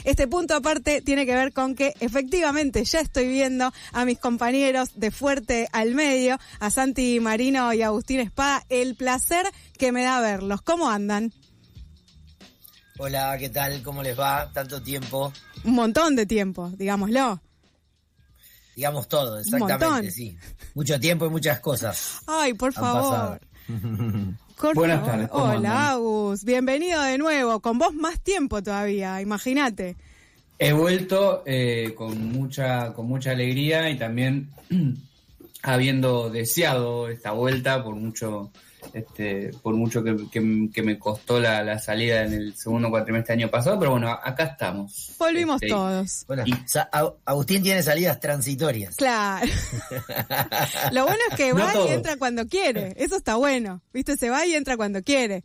Este punto aparte tiene que ver con que efectivamente ya estoy viendo a mis compañeros de Fuerte al Medio, a Santi Marino y Agustín Espada. El placer que me da verlos. ¿Cómo andan? Hola, ¿qué tal? ¿Cómo les va? Tanto tiempo. Un montón de tiempo, digámoslo. Digamos todo, exactamente, sí. Mucho tiempo y muchas cosas. Ay, por favor. Buenas tardes. Hola, Agus. Bienvenido de nuevo. Con vos más tiempo todavía, imagínate. He vuelto con mucha alegría y también habiendo deseado esta vuelta por mucho que me costó la salida en el segundo cuatrimestre del año pasado, pero bueno, acá estamos. Volvimos todos. Bueno, Agustín tiene salidas transitorias. Claro. Lo bueno es que No va todos. y entra cuando quiere. Eso está bueno. ¿Viste? Se va y entra cuando quiere.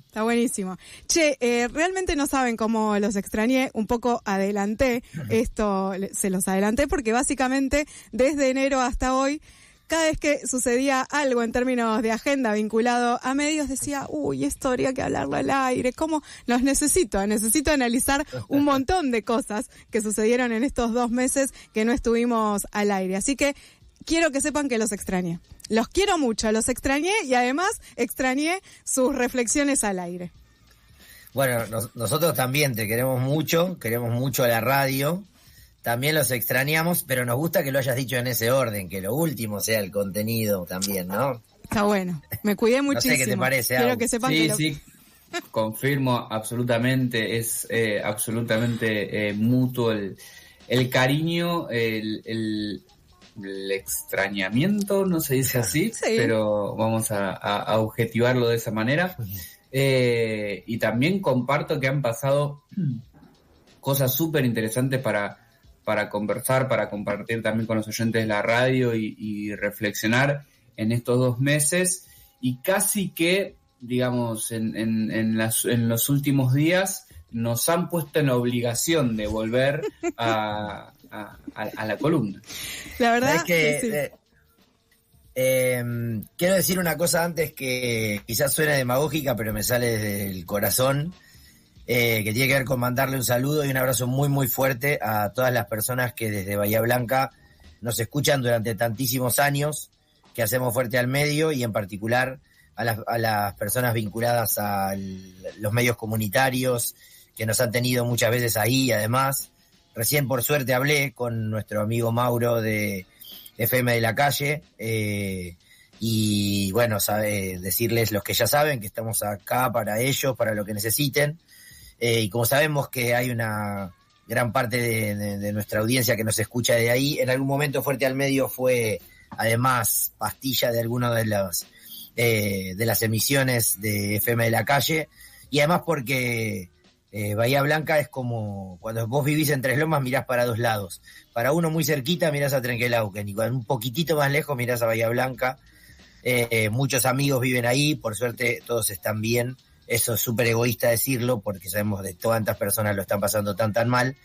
Está buenísimo. Che, realmente no saben cómo los extrañé. Un poco adelanté esto, se los adelanté porque básicamente desde enero hasta hoy, cada vez que sucedía algo en términos de agenda vinculado a medios, decía, esto habría que hablarlo al aire. ¿Cómo? Los necesito analizar un montón de cosas que sucedieron en estos 2 meses que no estuvimos al aire. Así que quiero que sepan que los extrañé. Los quiero mucho, los extrañé y además extrañé sus reflexiones al aire. Bueno, nosotros también te queremos mucho a la radio. También los extrañamos, pero nos gusta que lo hayas dicho en ese orden, que lo último sea el contenido también, ¿no? Está bueno. Me cuidé muchísimo. No sé qué te parece, Quiero Agus. que sepan Sí, confirmo absolutamente, es absolutamente mutuo el cariño, el extrañamiento, no se dice así, Sí. pero vamos a objetivarlo de esa manera. Y también comparto que han pasado cosas súper interesantes para conversar, para compartir también con los oyentes de la radio y reflexionar en estos 2 meses, y casi que, digamos, en los últimos días nos han puesto en obligación de volver a la columna. La verdad Es que sí. quiero decir una cosa antes que quizás suene demagógica, pero me sale desde el corazón. Que tiene que ver con mandarle un saludo y un abrazo muy muy fuerte a todas las personas que desde Bahía Blanca nos escuchan durante tantísimos años, que hacemos Fuerte al Medio, y en particular a las personas vinculadas a los medios comunitarios que nos han tenido muchas veces ahí. Además, recién por suerte hablé con nuestro amigo Mauro de FM de la Calle, y bueno, decirles los que ya saben que estamos acá para ellos, para lo que necesiten. Y como sabemos que hay una gran parte de nuestra audiencia que nos escucha de ahí, en algún momento Fuerte al Medio fue además pastilla de alguna de las emisiones de FM de la Calle, y además porque Bahía Blanca es como cuando vos vivís en Tres Lomas, mirás para 2 lados. Para uno muy cerquita mirás a Trenquelauquen, y cuando un poquitito más lejos mirás a Bahía Blanca. Muchos amigos viven ahí, por suerte todos están bien. Eso es súper egoísta decirlo, porque sabemos de cuántas personas lo están pasando tan mal,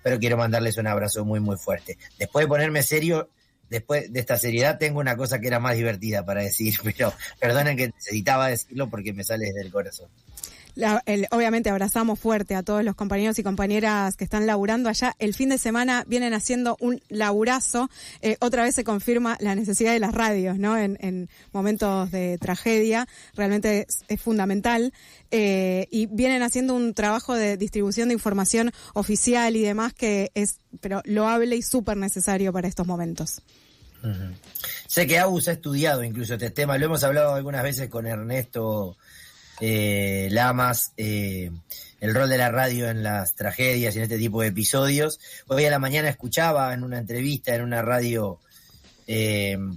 pero quiero mandarles un abrazo muy muy fuerte. Después de ponerme serio, después de esta seriedad, tengo una cosa que era más divertida para decir, pero perdonen que necesitaba decirlo porque me sale desde el corazón. Obviamente abrazamos fuerte a todos los compañeros y compañeras que están laburando allá. El fin de semana vienen haciendo un laburazo. Otra vez se confirma la necesidad de las radios, ¿no? En momentos de tragedia. Realmente es fundamental. Y vienen haciendo un trabajo de distribución de información oficial y demás que es pero loable y súper necesario para estos momentos. Uh-huh. Sé que Agus ha estudiado incluso este tema. Lo hemos hablado algunas veces con Ernesto Lamas, el rol de la radio en las tragedias y en este tipo de episodios. Hoy a la mañana escuchaba en una entrevista en una radio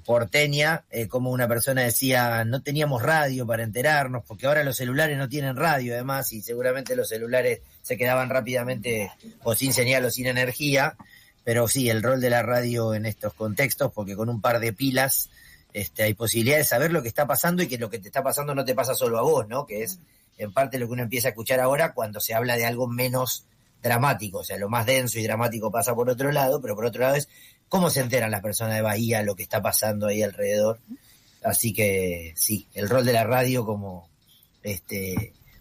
porteña, como una persona decía, no teníamos radio para enterarnos, porque ahora los celulares no tienen radio además, y seguramente los celulares se quedaban rápidamente o sin señal o sin energía, pero sí, el rol de la radio en estos contextos, porque con un par de pilas hay posibilidad de saber lo que está pasando, y que lo que te está pasando no te pasa solo a vos, ¿no? Que es en parte lo que uno empieza a escuchar ahora cuando se habla de algo menos dramático. O sea, lo más denso y dramático pasa por otro lado, pero por otro lado es cómo se enteran las personas de Bahía, lo que está pasando ahí alrededor. Así que sí, el rol de la radio como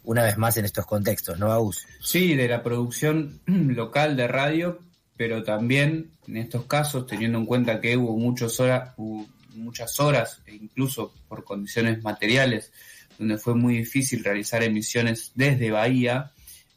una vez más en estos contextos, ¿no, Agus? Sí, de la producción local de radio, pero también en estos casos, teniendo en cuenta que hubo muchas horas, e incluso por condiciones materiales, donde fue muy difícil realizar emisiones desde Bahía,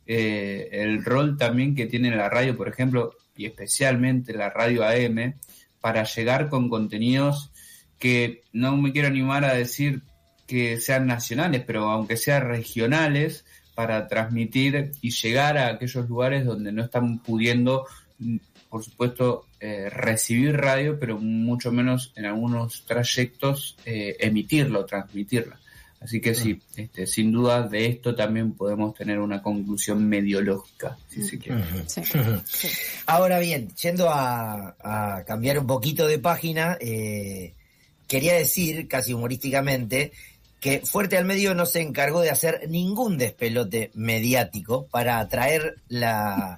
el rol también que tiene la radio, por ejemplo, y especialmente la radio AM, para llegar con contenidos que no me quiero animar a decir que sean nacionales, pero aunque sean regionales, para transmitir y llegar a aquellos lugares donde no están pudiendo, por supuesto, recibir radio, pero mucho menos en algunos trayectos emitirlo, transmitirla. Así que sí, sin duda de esto también podemos tener una conclusión mediológica, si se quiere. Sí. Ahora bien, yendo a cambiar un poquito de página, quería decir, casi humorísticamente, que Fuerte al Medio no se encargó de hacer ningún despelote mediático para atraer a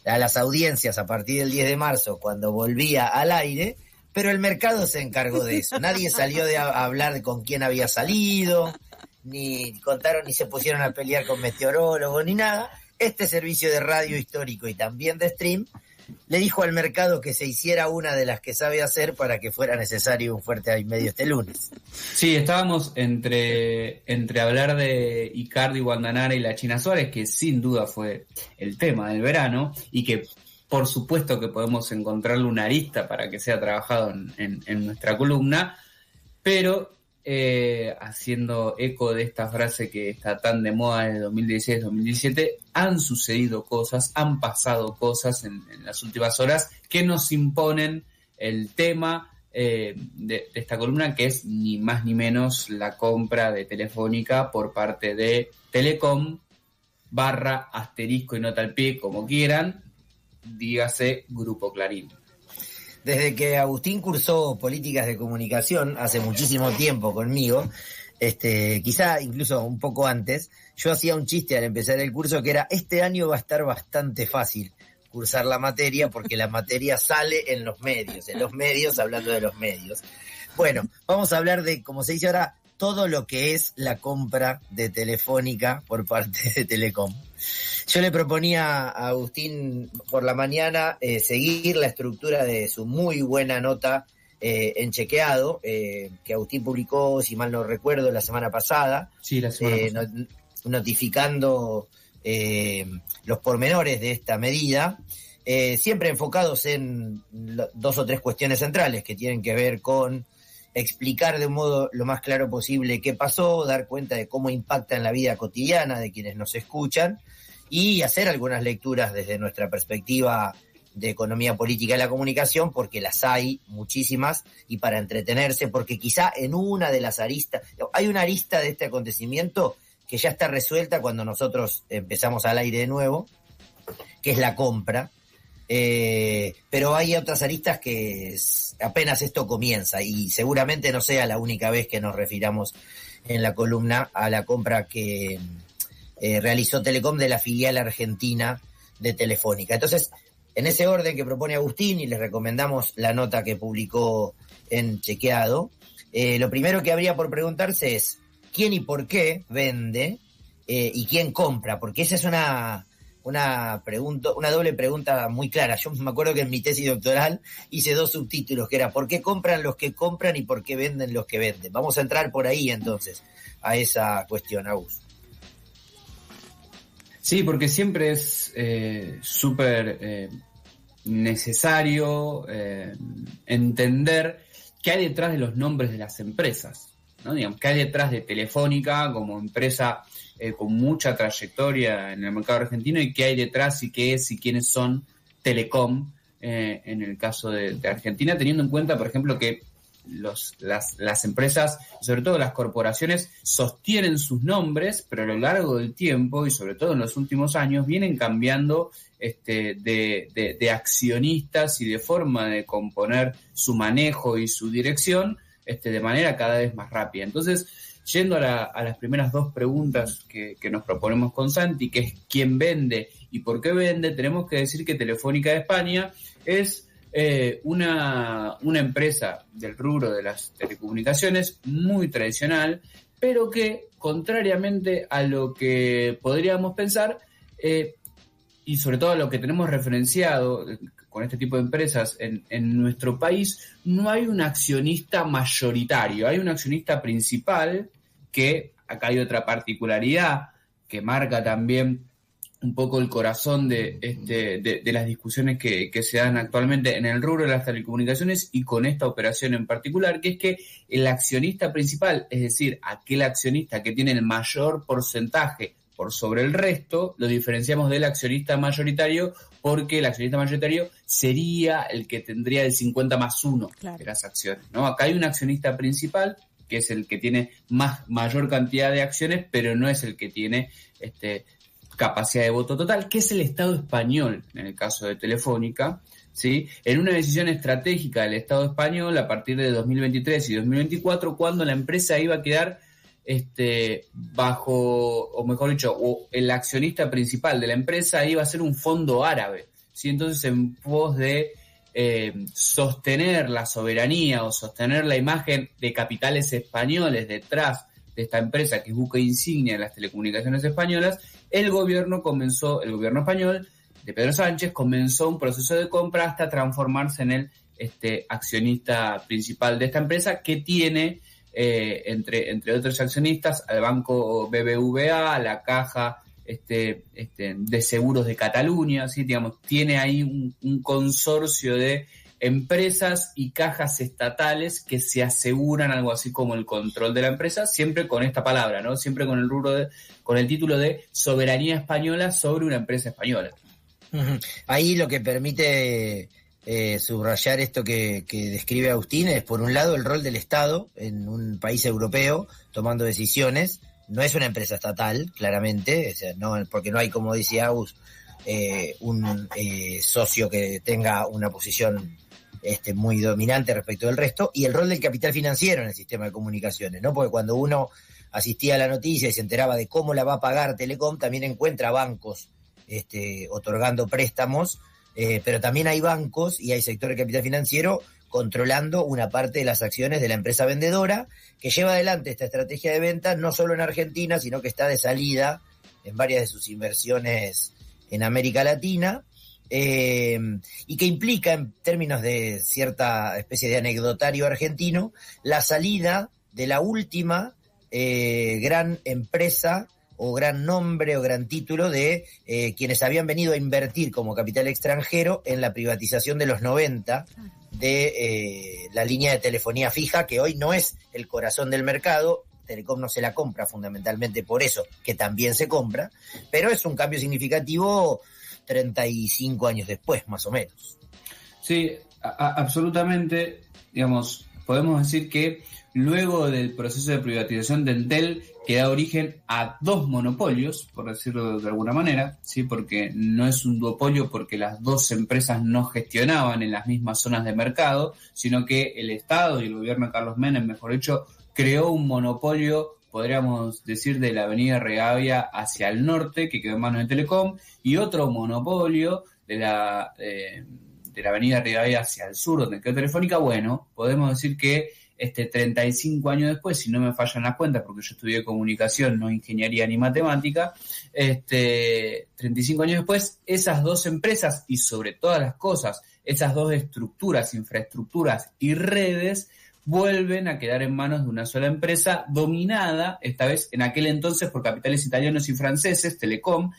las audiencias a partir del 10 de marzo, cuando volvía al aire, pero el mercado se encargó de eso. Nadie salió a hablar de con quién había salido, ni contaron, ni se pusieron a pelear con meteorólogos, ni nada. Este servicio de radio histórico y también de stream le dijo al mercado que se hiciera una de las que sabe hacer para que fuera necesario un Fuerte al Medio este lunes. Sí, estábamos entre hablar de Icardi, Guandanara y la China Suárez, que sin duda fue el tema del verano, y que por supuesto que podemos encontrarle una arista para que sea trabajado en nuestra columna, pero haciendo eco de esta frase que está tan de moda desde 2016-2017, han sucedido cosas, han pasado cosas en las últimas horas que nos imponen el tema de esta columna, que es ni más ni menos la compra de Telefónica por parte de Telecom, /, y nota al pie, como quieran, dígase Grupo Clarín. Desde que Agustín cursó políticas de comunicación hace muchísimo tiempo conmigo, quizá incluso un poco antes, yo hacía un chiste al empezar el curso que era: este año va a estar bastante fácil cursar la materia porque la materia sale en los medios, hablando de los medios. Bueno, vamos a hablar de, como se dice ahora, todo lo que es la compra de Telefónica por parte de Telecom. Yo le proponía a Agustín por la mañana seguir la estructura de su muy buena nota en Chequeado, que Agustín publicó, si mal no recuerdo, la semana pasada. Sí, la semana pasada. Notificando los pormenores de esta medida, siempre enfocados en 2 o 3 cuestiones centrales que tienen que ver con explicar de un modo lo más claro posible qué pasó, dar cuenta de cómo impacta en la vida cotidiana de quienes nos escuchan y hacer algunas lecturas desde nuestra perspectiva de economía política y la comunicación, porque las hay muchísimas, y para entretenerse, porque quizá en una de las aristas, hay una arista de este acontecimiento que ya está resuelta cuando nosotros empezamos al aire de nuevo, que es la compra, pero hay otras aristas que apenas esto comienza, y seguramente no sea la única vez que nos refiramos en la columna a la compra que realizó Telecom de la filial argentina de Telefónica. Entonces, en ese orden que propone Agustín, y les recomendamos la nota que publicó en Chequeado, lo primero que habría por preguntarse es quién y por qué vende y quién compra, porque esa es una pregunta, una doble pregunta muy clara. Yo me acuerdo que en mi tesis doctoral hice 2 subtítulos, que era ¿por qué compran los que compran y por qué venden los que venden? Vamos a entrar por ahí entonces a esa cuestión, Agus. Sí, porque siempre es súper necesario entender qué hay detrás de los nombres de las empresas, ¿no? Digamos, qué hay detrás de Telefónica como empresa con mucha trayectoria en el mercado argentino, y qué hay detrás y qué es y quiénes son Telecom en el caso de Argentina, teniendo en cuenta, por ejemplo, que las empresas, sobre todo las corporaciones, sostienen sus nombres, pero a lo largo del tiempo y sobre todo en los últimos años vienen cambiando de accionistas y de forma de componer su manejo y su dirección de manera cada vez más rápida. Entonces, yendo a las primeras 2 preguntas que nos proponemos con Santi, que es quién vende y por qué vende, tenemos que decir que Telefónica de España es una empresa del rubro de las telecomunicaciones muy tradicional, pero que contrariamente a lo que podríamos pensar, y sobre todo a lo que tenemos referenciado con este tipo de empresas en nuestro país, no hay un accionista mayoritario, hay un accionista principal, que acá hay otra particularidad que marca también un poco el corazón de las discusiones que se dan actualmente en el rubro de las telecomunicaciones y con esta operación en particular, que es que el accionista principal, es decir, aquel accionista que tiene el mayor porcentaje por sobre el resto, lo diferenciamos del accionista mayoritario, porque el accionista mayoritario sería el que tendría el 50+1 claro, de las acciones, ¿no? Acá hay un accionista principal, que es el que tiene mayor cantidad de acciones, pero no es el que tiene capacidad de voto total, que es el Estado español, en el caso de Telefónica, ¿sí? En una decisión estratégica del Estado español, a partir de 2023 y 2024, cuando la empresa iba a quedar bajo, o mejor dicho, el accionista principal de la empresa iba a ser un fondo árabe, ¿sí? Entonces, en pos de sostener la soberanía o sostener la imagen de capitales españoles detrás de esta empresa, que es buque insignia de las telecomunicaciones españolas, el gobierno español de Pedro Sánchez comenzó un proceso de compra hasta transformarse en el accionista principal de esta empresa, que tiene entre otros accionistas al Banco BBVA, a la Caja de Seguros de Cataluña, ¿sí? Digamos, tiene ahí un consorcio de empresas y cajas estatales que se aseguran algo así como el control de la empresa, siempre con esta palabra, ¿no? Siempre con el rubro con el título de soberanía española sobre una empresa española. Uh-huh. Ahí lo que permite subrayar esto que describe Agustín es, por un lado, el rol del Estado en un país europeo tomando decisiones. No es una empresa estatal, claramente, o sea, no, porque no hay, como decía Agus, un socio que tenga una posición muy dominante respecto del resto, y el rol del capital financiero en el sistema de comunicaciones, ¿no? Porque cuando uno asistía a la noticia y se enteraba de cómo la va a pagar Telecom, también encuentra bancos otorgando préstamos, pero también hay bancos y hay sector de capital financiero controlando una parte de las acciones de la empresa vendedora, que lleva adelante esta estrategia de venta no solo en Argentina, sino que está de salida en varias de sus inversiones en América Latina, y que implica, en términos de cierta especie de anecdotario argentino, la salida de la última gran empresa o gran nombre o gran título de quienes habían venido a invertir como capital extranjero en la privatización de los 90 de la línea de telefonía fija, que hoy no es el corazón del mercado. Telecom no se la compra fundamentalmente por eso, que también se compra, pero es un cambio significativo 35 años después, más o menos. Sí, absolutamente. Digamos, podemos decir que luego del proceso de privatización de Entel, que da origen a dos monopolios, por decirlo de alguna manera, ¿sí? Porque no es un duopolio porque las dos empresas no gestionaban en las mismas zonas de mercado, sino que el Estado y el gobierno de Carlos Menem, mejor dicho, creó un monopolio, podríamos decir, de la avenida Rivadavia hacia el norte, que quedó en manos de Telecom, y otro monopolio de la avenida Rivadavia hacia el sur, donde quedó Telefónica. Bueno, podemos decir que 35 años después, si no me fallan las cuentas, porque yo estudié comunicación, no ingeniería ni matemática, 35 años después, esas dos empresas y sobre todas las cosas, esas dos estructuras, infraestructuras y redes, vuelven a quedar en manos de una sola empresa, dominada, esta vez en aquel entonces por capitales italianos y franceses, Telecom.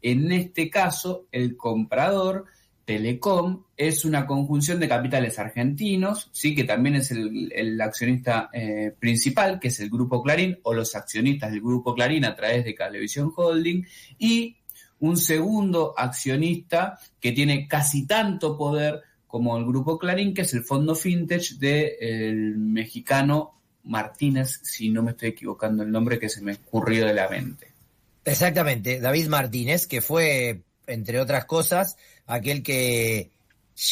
En este caso, el comprador, Telecom, es una conjunción de capitales argentinos, sí, que también es el accionista principal, que es el Grupo Clarín, o los accionistas del Grupo Clarín a través de Cablevisión Holding, y un segundo accionista que tiene casi tanto poder como el Grupo Clarín, que es el fondo Fintech del mexicano Martínez, si no me estoy equivocando el nombre que se me escurrió de la mente. Exactamente, David Martínez, que fue, entre otras cosas, aquel que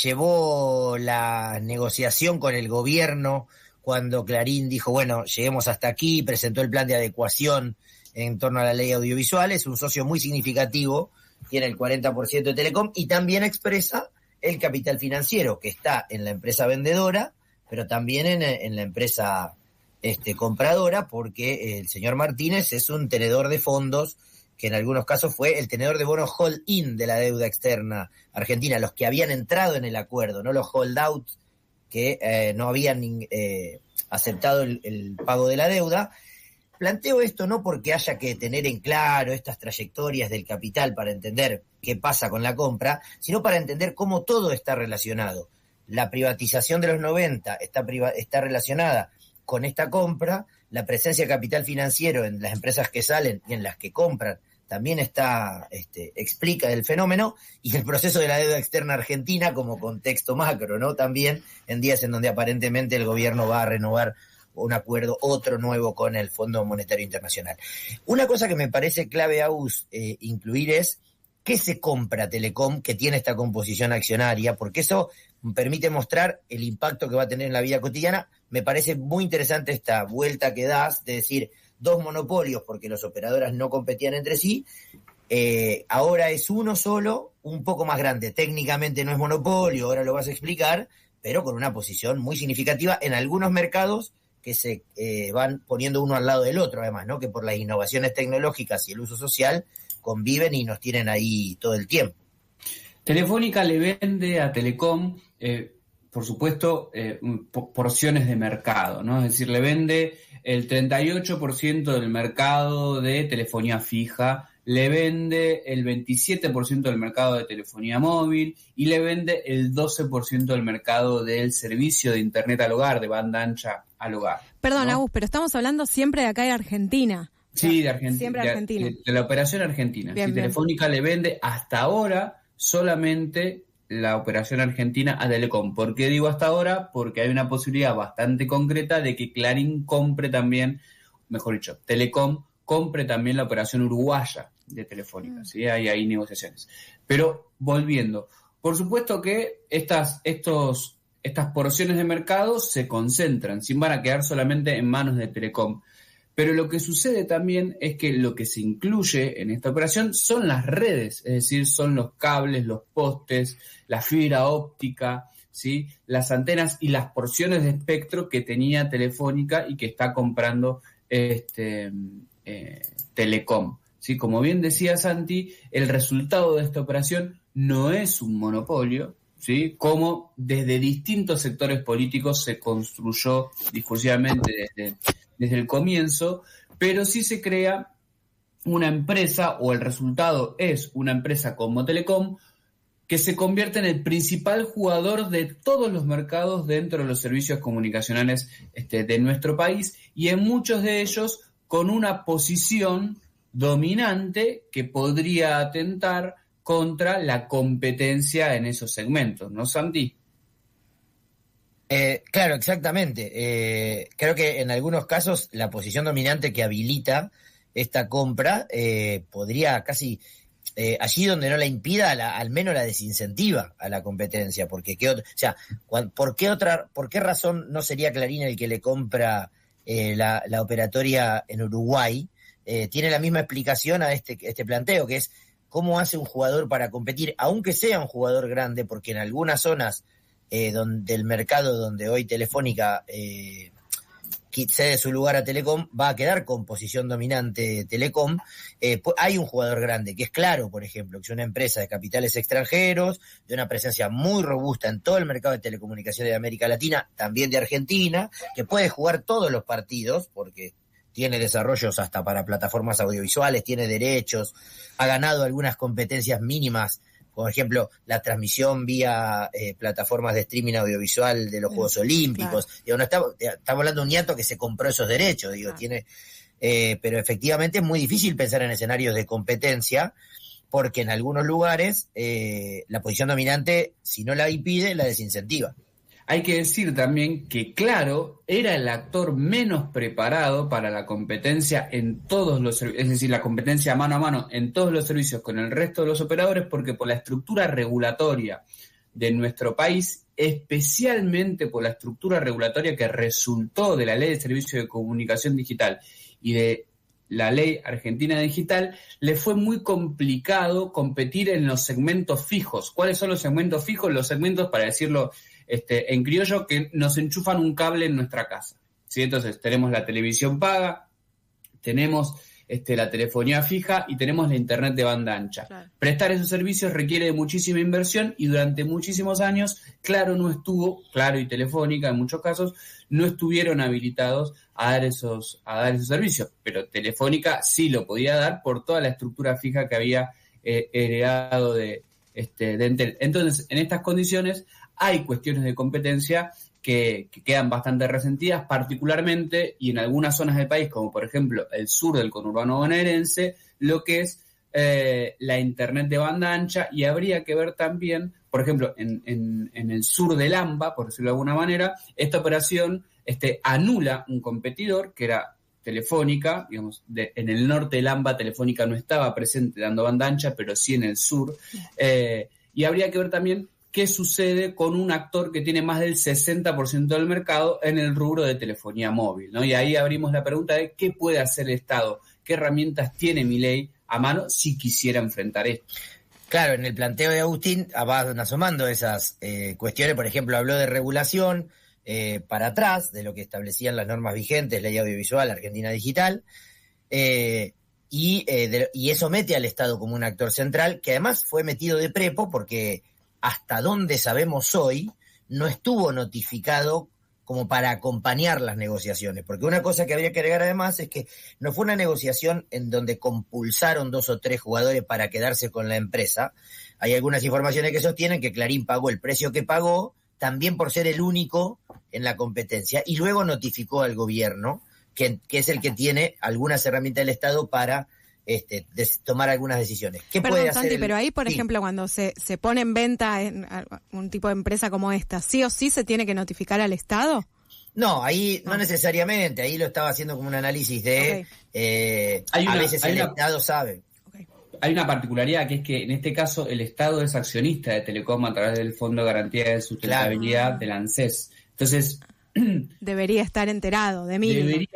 llevó la negociación con el gobierno cuando Clarín dijo, bueno, lleguemos hasta aquí, presentó el plan de adecuación en torno a la ley audiovisual. Es un socio muy significativo, tiene el 40% de Telecom, y también expresa el capital financiero que está en la empresa vendedora, pero también en la empresa compradora, porque el señor Martínez es un tenedor de fondos que en algunos casos fue el tenedor de bonos hold-in de la deuda externa argentina, los que habían entrado en el acuerdo, no los hold-outs que no habían aceptado el pago de la deuda. Planteo esto no porque haya que tener en claro estas trayectorias del capital para entender qué pasa con la compra, sino para entender cómo todo está relacionado. La privatización de los 90 está relacionada con esta compra, la presencia de capital financiero en las empresas que salen y en las que compran también explica el fenómeno, y el proceso de la deuda externa argentina como contexto macro, ¿no? También en días en donde aparentemente el gobierno va a renovar un acuerdo, otro nuevo con el Fondo Monetario Internacional. Una cosa que me parece clave, Agus, incluir es qué se compra Telecom, que tiene esta composición accionaria, porque eso permite mostrar el impacto que va a tener en la vida cotidiana. Me parece muy interesante esta vuelta que das de decir dos monopolios, porque los operadoras no competían entre sí, ahora es uno solo, un poco más grande. Técnicamente no es monopolio, ahora lo vas a explicar, pero con una posición muy significativa en algunos mercados que se van poniendo uno al lado del otro, además, ¿no? Que por las innovaciones tecnológicas y el uso social conviven y nos tienen ahí todo el tiempo. Telefónica le vende a Telecom, por supuesto, porciones de mercado, ¿no? Es decir, le vende el 38% del mercado de telefonía fija, le vende el 27% del mercado de telefonía móvil y le vende el 12% del mercado del servicio de internet al hogar, de banda ancha al hogar. Perdón, ¿no? Agus, pero estamos hablando siempre de acá de Argentina. Sí, de Argentina. Siempre Argentina. De la operación argentina. Bien, sí, bien. Telefónica le vende hasta ahora solamente la operación argentina a Telecom. ¿Por qué digo hasta ahora? Porque hay una posibilidad bastante concreta de que Clarín compre también, mejor dicho, Telecom compre también la operación uruguaya de Telefónica. ¿Sí? Hay negociaciones. Pero volviendo, por supuesto que estas porciones de mercado se concentran, sin van a quedar solamente en manos de Telecom. Pero lo que sucede también es que lo que se incluye en esta operación son las redes, es decir, son los cables, los postes, la fibra óptica, ¿sí? Las antenas y las porciones de espectro que tenía Telefónica y que está comprando Telecom. ¿Sí? Como bien decía Santi, el resultado de esta operación no es un monopolio, ¿sí? Como desde distintos sectores políticos se construyó discursivamente desde el comienzo, pero sí se crea una empresa, o el resultado es una empresa como Telecom, que se convierte en el principal jugador de todos los mercados dentro de los servicios comunicacionales de nuestro país, y en muchos de ellos con una posición dominante que podría atentar contra la competencia en esos segmentos, ¿no, Santi? Claro, exactamente. Creo que en algunos casos la posición dominante que habilita esta compra podría casi, allí donde no la impida, al menos la desincentiva a la competencia, porque ¿por qué razón no sería Clarín el que le compra la operatoria en Uruguay? Tiene la misma explicación a este planteo, que es cómo hace un jugador para competir, aunque sea un jugador grande, porque en algunas zonas del mercado donde hoy Telefónica cede su lugar a Telecom, va a quedar con posición dominante Telecom. Hay un jugador grande, que es Claro, por ejemplo, que es una empresa de capitales extranjeros, de una presencia muy robusta en todo el mercado de telecomunicaciones de América Latina, también de Argentina, que puede jugar todos los partidos, porque tiene desarrollos hasta para plataformas audiovisuales, tiene derechos, ha ganado algunas competencias mínimas, por ejemplo, la transmisión vía plataformas de streaming audiovisual de los Juegos Olímpicos. Claro. Digo, no estamos hablando de un hiato que se compró esos derechos, tiene, pero efectivamente es muy difícil pensar en escenarios de competencia, porque en algunos lugares la posición dominante, si no la impide, la desincentiva. Hay que decir también que Claro era el actor menos preparado para la competencia en todos los servicios, es decir, la competencia mano a mano en todos los servicios con el resto de los operadores, porque por la estructura regulatoria de nuestro país, especialmente por la estructura regulatoria que resultó de la Ley de Servicios de Comunicación Digital y de la Ley Argentina Digital, le fue muy complicado competir en los segmentos fijos. ¿Cuáles son los segmentos fijos? Los segmentos, para decirlo en criollo, que nos enchufan un cable en nuestra casa. ¿sí? Entonces tenemos la televisión paga, tenemos la telefonía fija y tenemos la internet de banda ancha. Claro. Prestar esos servicios requiere de muchísima inversión y durante muchísimos años Claro y Telefónica en muchos casos, no estuvieron habilitados a dar esos servicios, pero Telefónica sí lo podía dar por toda la estructura fija que había heredado de Entel. Entonces, en estas condiciones hay cuestiones de competencia que quedan bastante resentidas, particularmente y en algunas zonas del país, como por ejemplo el sur del conurbano bonaerense, lo que es la internet de banda ancha, y habría que ver también, por ejemplo, en el sur del AMBA, por decirlo de alguna manera, esta operación anula un competidor que era Telefónica, digamos, en el norte del AMBA Telefónica no estaba presente dando banda ancha, pero sí en el sur, y habría que ver también qué sucede con un actor que tiene más del 60% del mercado en el rubro de telefonía móvil, ¿no? Y ahí abrimos la pregunta de qué puede hacer el Estado, qué herramientas tiene Milei a mano si quisiera enfrentar esto. Claro, en el planteo de Agustín van asomando esas cuestiones. Por ejemplo, habló de regulación para atrás, de lo que establecían las normas vigentes, Ley Audiovisual, Argentina Digital, y eso mete al Estado como un actor central, que además fue metido de prepo porque hasta donde sabemos hoy no estuvo notificado como para acompañar las negociaciones, porque una cosa que habría que agregar además es que no fue una negociación en donde compulsaron 2 o 3 jugadores para quedarse con la empresa. Hay algunas informaciones que sostienen que Clarín pagó el precio que pagó, también por ser el único en la competencia, y luego notificó al gobierno, que es el que tiene algunas herramientas del Estado para tomar algunas decisiones. ¿Qué puede hacer? Santi, pero ahí, por ejemplo, cuando se pone en venta en un tipo de empresa como esta, ¿sí o sí se tiene que notificar al Estado? No, ahí no necesariamente, ahí lo estaba haciendo como un análisis de a veces el Estado sabe. Hay una particularidad, que es que en este caso el Estado es accionista de Telecom a través del Fondo de Garantía de Sustentabilidad del ANSES. Entonces, debería estar enterado, de mínimo.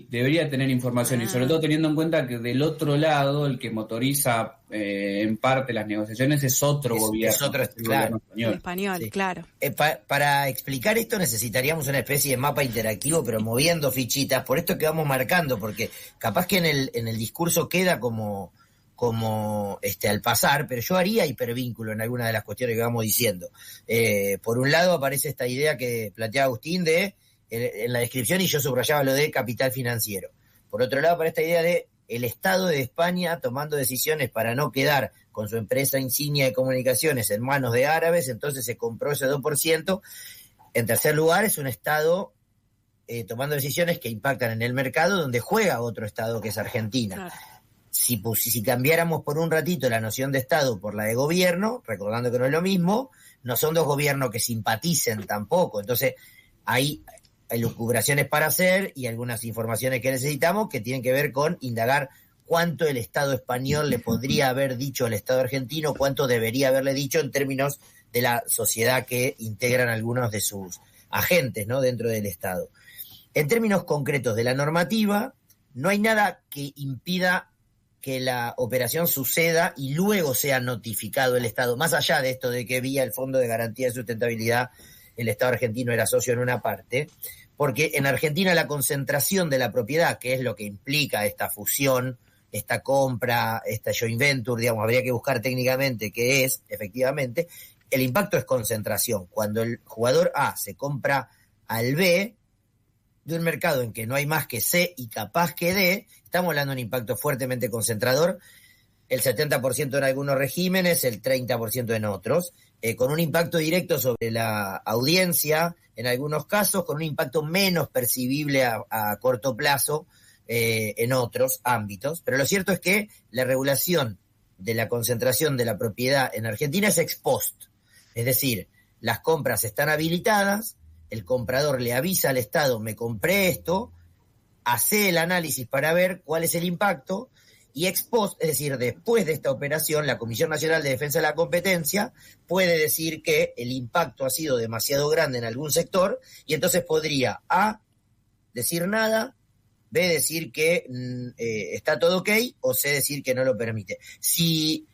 Debería tener información, y sobre todo teniendo en cuenta que del otro lado el que motoriza en parte las negociaciones es otro gobierno. Es otro, claro. Español, sí. Claro. Para explicar esto necesitaríamos una especie de mapa interactivo, pero moviendo fichitas, por esto que vamos marcando, porque capaz que en el discurso queda como al pasar, pero yo haría hipervínculo en alguna de las cuestiones que vamos diciendo. Por un lado aparece esta idea que plantea Agustín en la descripción, y yo subrayaba lo de capital financiero. Por otro lado aparece esta idea de el Estado de España tomando decisiones para no quedar con su empresa insignia de comunicaciones en manos de árabes, entonces se compró ese 2%. En tercer lugar, es un Estado tomando decisiones que impactan en el mercado donde juega otro Estado, que es Argentina. Claro. Si cambiáramos por un ratito la noción de Estado por la de gobierno, recordando que no es lo mismo, no son 2 gobiernos que simpaticen tampoco. Entonces, hay elucubraciones para hacer y algunas informaciones que necesitamos que tienen que ver con indagar cuánto el Estado español le podría haber dicho al Estado argentino, cuánto debería haberle dicho en términos de la sociedad que integran algunos de sus agentes, ¿no?, dentro del Estado. En términos concretos de la normativa, no hay nada que impida que la operación suceda y luego sea notificado el Estado, más allá de esto de que vía el Fondo de Garantía de Sustentabilidad el Estado argentino era socio en una parte, porque en Argentina la concentración de la propiedad, que es lo que implica esta fusión, esta compra, esta joint venture, digamos, habría que buscar técnicamente qué es, efectivamente, el impacto es concentración. Cuando el jugador A se compra al B, de un mercado en que no hay más que C y capaz que D, estamos hablando de un impacto fuertemente concentrador, el 70% en algunos regímenes, el 30% en otros, con un impacto directo sobre la audiencia, en algunos casos, con un impacto menos percibible a corto plazo en otros ámbitos. Pero lo cierto es que la regulación de la concentración de la propiedad en Argentina es ex post, es decir, las compras están habilitadas, el comprador le avisa al Estado, me compré esto, hace el análisis para ver cuál es el impacto, y ex post, es decir, después de esta operación, la Comisión Nacional de Defensa de la Competencia puede decir que el impacto ha sido demasiado grande en algún sector, y entonces podría A, decir nada, B, decir que está todo ok, o C, decir que no lo permite. Si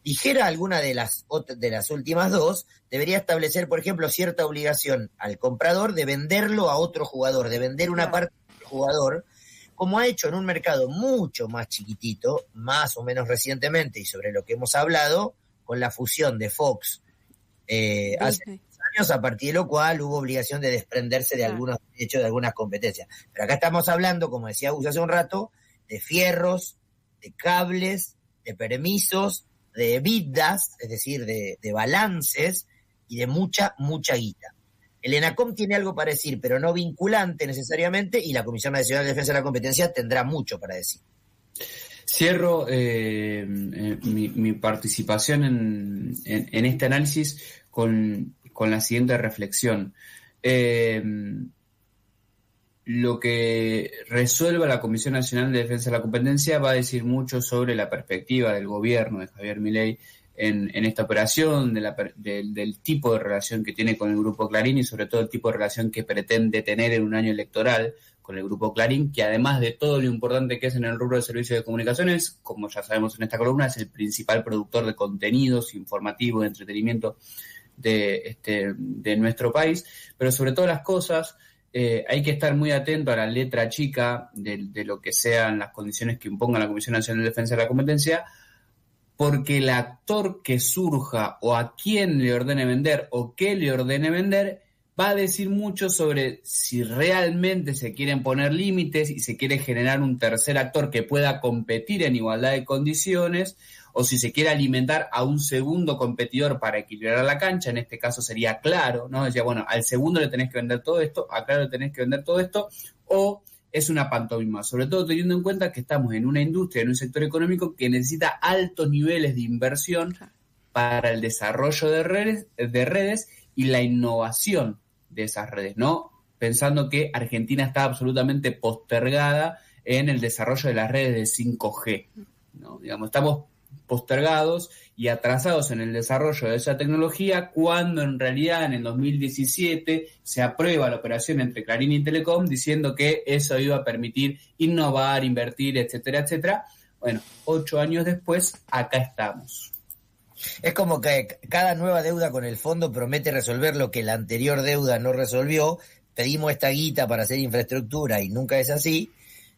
dijera alguna de las últimas dos, debería establecer, por ejemplo, cierta obligación al comprador de venderlo a otro jugador, de vender una parte del jugador, como ha hecho en un mercado mucho más chiquitito, más o menos recientemente, y sobre lo que hemos hablado, con la fusión de Fox hace años, a partir de lo cual hubo obligación de desprenderse de algunos derechos, de algunas competencias. Pero acá estamos hablando, como decía Gus hace un rato, de fierros, de cables, de permisos, de EBITDAs, es decir, de balances y de mucha guita. El ENACOM tiene algo para decir, pero no vinculante necesariamente, y la Comisión Nacional de Defensa de la Competencia tendrá mucho para decir. Cierro mi participación en este análisis con la siguiente reflexión. Lo que resuelva la Comisión Nacional de Defensa de la Competencia va a decir mucho sobre la perspectiva del gobierno de Javier Milei en esta operación, del tipo de relación que tiene con el Grupo Clarín y sobre todo el tipo de relación que pretende tener en un año electoral con el Grupo Clarín, que además de todo lo importante que es en el rubro de servicios de comunicaciones, como ya sabemos en esta columna, es el principal productor de contenidos informativos, de entretenimiento de nuestro país, pero sobre todas las cosas hay que estar muy atento a la letra chica de lo que sean las condiciones que imponga la Comisión Nacional de Defensa de la Competencia, porque el actor que surja o a quién le ordene vender o qué le ordene vender va a decir mucho sobre si realmente se quieren poner límites y se quiere generar un tercer actor que pueda competir en igualdad de condiciones, o si se quiere alimentar a un segundo competidor para equilibrar la cancha. En este caso sería Claro, ¿no? Decía, bueno, al segundo le tenés que vender todo esto, a Claro le tenés que vender todo esto, o es una pantomima, sobre todo teniendo en cuenta que estamos en una industria, en un sector económico que necesita altos niveles de inversión para el desarrollo de redes y la innovación de esas redes, ¿no? Pensando que Argentina está absolutamente postergada en el desarrollo de las redes de 5G, ¿no? Digamos, estamos postergados y atrasados en el desarrollo de esa tecnología, cuando en realidad en el 2017 se aprueba la operación entre Clarín y Telecom diciendo que eso iba a permitir innovar, invertir, etcétera, etcétera. Bueno, 8 años después, acá estamos. Es como que cada nueva deuda con el fondo promete resolver lo que la anterior deuda no resolvió. Pedimos esta guita para hacer infraestructura y nunca es así.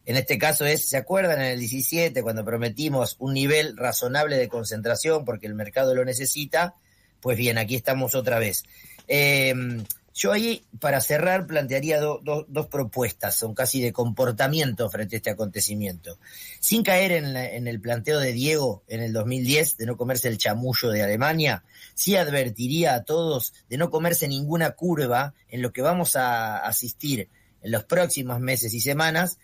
En este caso ¿se acuerdan en el 17 cuando prometimos un nivel razonable de concentración porque el mercado lo necesita? Pues bien, aquí estamos otra vez. Yo ahí, para cerrar, plantearía dos propuestas, son casi de comportamiento frente a este acontecimiento. Sin caer en el planteo de Diego en el 2010 de no comerse el chamullo de Alemania, sí advertiría a todos de no comerse ninguna curva en lo que vamos a asistir en los próximos meses y semanas,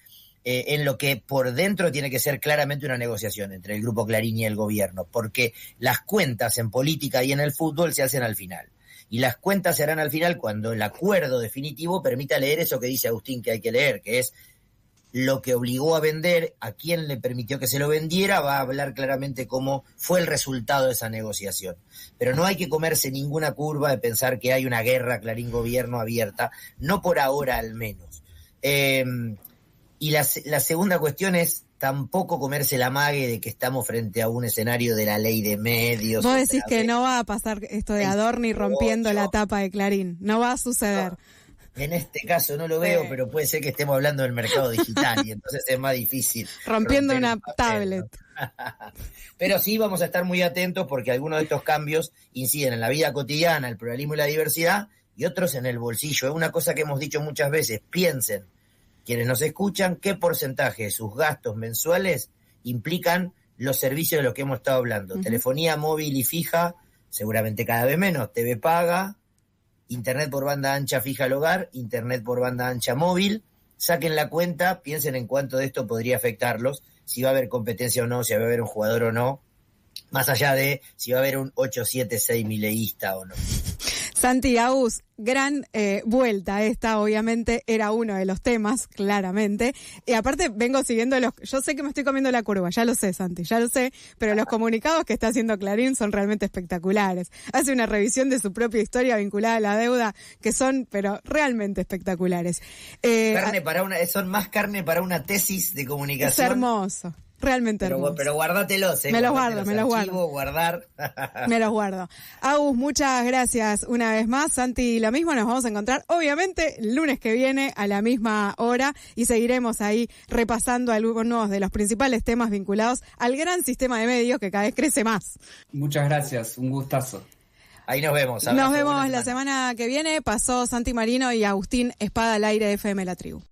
en lo que por dentro tiene que ser claramente una negociación entre el Grupo Clarín y el gobierno, porque las cuentas en política y en el fútbol se hacen al final. Y las cuentas se harán al final cuando el acuerdo definitivo permita leer eso que dice Agustín que hay que leer, que es lo que obligó a vender, a quién le permitió que se lo vendiera, va a hablar claramente cómo fue el resultado de esa negociación. Pero no hay que comerse ninguna curva de pensar que hay una guerra Clarín-Gobierno abierta, no por ahora al menos. Y la segunda cuestión es tampoco comerse la mague de que estamos frente a un escenario de la ley de medios. Vos decís que no va a pasar esto de Adorni rompiendo la tapa de Clarín, no va a suceder. No, en este caso no lo veo, pero puede ser que estemos hablando del mercado digital y entonces es más difícil. Rompiendo una tablet. Pero sí vamos a estar muy atentos porque algunos de estos cambios inciden en la vida cotidiana, el pluralismo y la diversidad, y otros en el bolsillo. Es una cosa que hemos dicho muchas veces, piensen, quienes nos escuchan, qué porcentaje de sus gastos mensuales implican los servicios de los que hemos estado hablando. Uh-huh. Telefonía móvil y fija, seguramente cada vez menos. TV paga, internet por banda ancha fija al hogar, internet por banda ancha móvil. Saquen la cuenta, piensen en cuánto de esto podría afectarlos, si va a haber competencia o no, si va a haber un jugador o no, más allá de si va a haber un 876 mileísta o no. Santi, Agus, gran vuelta esta, obviamente era uno de los temas, claramente, y aparte vengo siguiendo yo sé que me estoy comiendo la curva, ya lo sé, Santi, ya lo sé, pero los comunicados que está haciendo Clarín son realmente espectaculares. Hace una revisión de su propia historia vinculada a la deuda que son, pero realmente espectaculares. Son más carne para una tesis de comunicación. Es hermoso. realmente hermosos. Pero guárdatelos, me los guardo. Guardar. Me los guardo. Agus, muchas gracias una vez más. Santi, lo mismo, nos vamos a encontrar obviamente el lunes que viene a la misma hora y seguiremos ahí repasando algunos de los principales temas vinculados al gran sistema de medios que cada vez crece más. Muchas gracias, un gustazo. Ahí nos vemos. Nos vemos la semana que viene. Pasó Santi Marino y Agustín Espada al aire de FM La Tribu.